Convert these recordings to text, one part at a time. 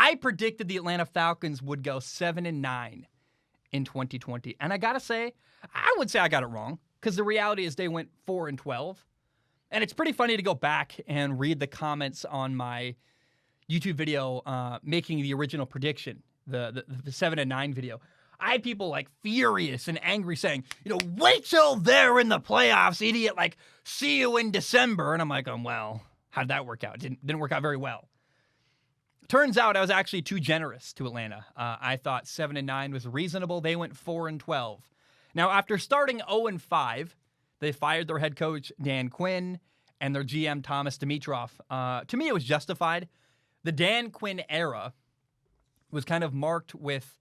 I predicted the Atlanta Falcons would go 7-9 in 2020. And I got to say, I would say I got it wrong because the reality is they went 4-12. And it's pretty funny to go back and read the comments on my YouTube video making the original prediction, the 7-9 video. I had people like furious and angry saying, wait till they're in the playoffs, idiot. Like, see you in December. And I'm like, well, how'd that work out? Didn't work out very well. Turns out I was actually too generous to Atlanta. I thought 7-9 was reasonable. They went 4-12. Now, after starting 0-5, they fired their head coach, Dan Quinn, and their GM, Thomas Dimitroff. To me, it was justified. The Dan Quinn era was kind of marked with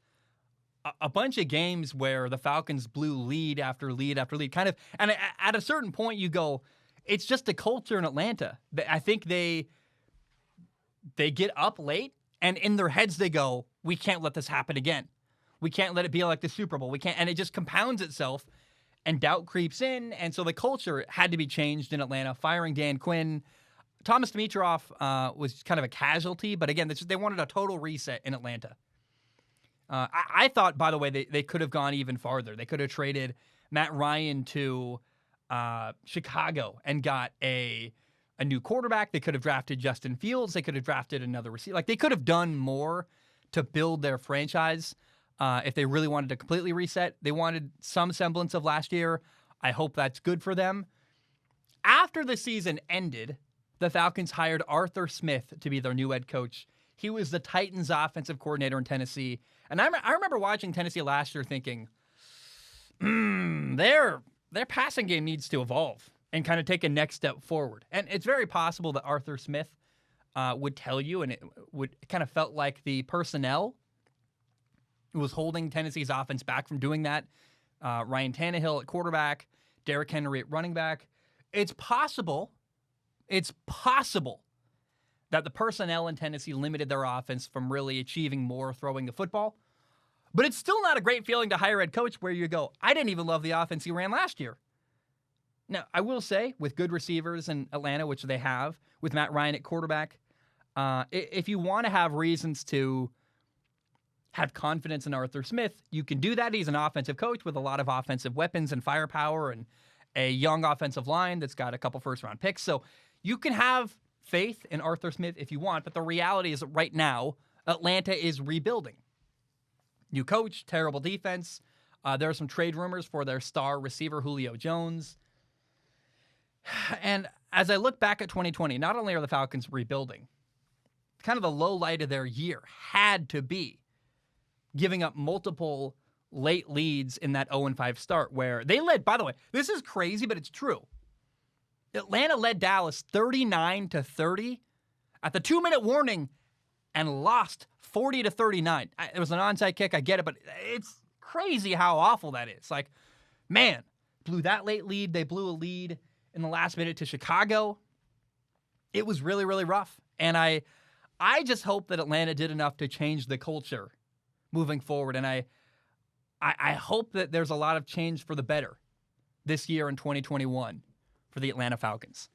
a bunch of games where the Falcons blew lead after lead after lead. Kind of, and at a certain point, you go, it's just a culture in Atlanta. I think they get up late, and in their heads they go, we can't let this happen again. We can't let it be like the Super Bowl. We can't, and it just compounds itself, and doubt creeps in, and so the culture had to be changed in Atlanta. Firing Dan Quinn, Thomas Dimitroff was kind of a casualty, but again, they wanted a total reset in Atlanta. I thought, by the way, they could have gone even farther. They could have traded Matt Ryan to Chicago and got a new quarterback. They could have drafted Justin Fields. They could have drafted another receiver. Like, they could have done more to build their franchise if they really wanted to completely reset. They wanted some semblance of last year. I hope that's good for them. After the season ended, the Falcons hired Arthur Smith to be their new head coach. He was the Titans offensive coordinator in Tennessee. And I remember watching Tennessee last year thinking, their passing game needs to evolve and kind of take a next step forward. And it's very possible that Arthur Smith would tell you, and it kind of felt like the personnel was holding Tennessee's offense back from doing that. Ryan Tannehill at quarterback, Derrick Henry at running back. It's possible that the personnel in Tennessee limited their offense from really achieving more throwing the football. But it's still not a great feeling to hire a head coach where you go, I didn't even love the offense he ran last year. Now, I will say, with good receivers in Atlanta, which they have, with Matt Ryan at quarterback, if you want to have reasons to have confidence in Arthur Smith, you can do that. He's an offensive coach with a lot of offensive weapons and firepower and a young offensive line that's got a couple first-round picks. So you can have faith in Arthur Smith if you want, but the reality is that right now, Atlanta is rebuilding. New coach, terrible defense. There are some trade rumors for their star receiver, Julio Jones. And as I look back at 2020, not only are the Falcons rebuilding, kind of the low light of their year had to be giving up multiple late leads in that 0-5 start where they led, by the way, this is crazy, but it's true. Atlanta led Dallas 39-30 at the 2-minute warning and lost 40-39. It was an onside kick, I get it, but it's crazy how awful that is. Like, man, blew that late lead. They blew a lead in the last minute to Chicago. It was really, really rough. And I just hope that Atlanta did enough to change the culture moving forward. And I hope that there's a lot of change for the better this year in 2021 for the Atlanta Falcons.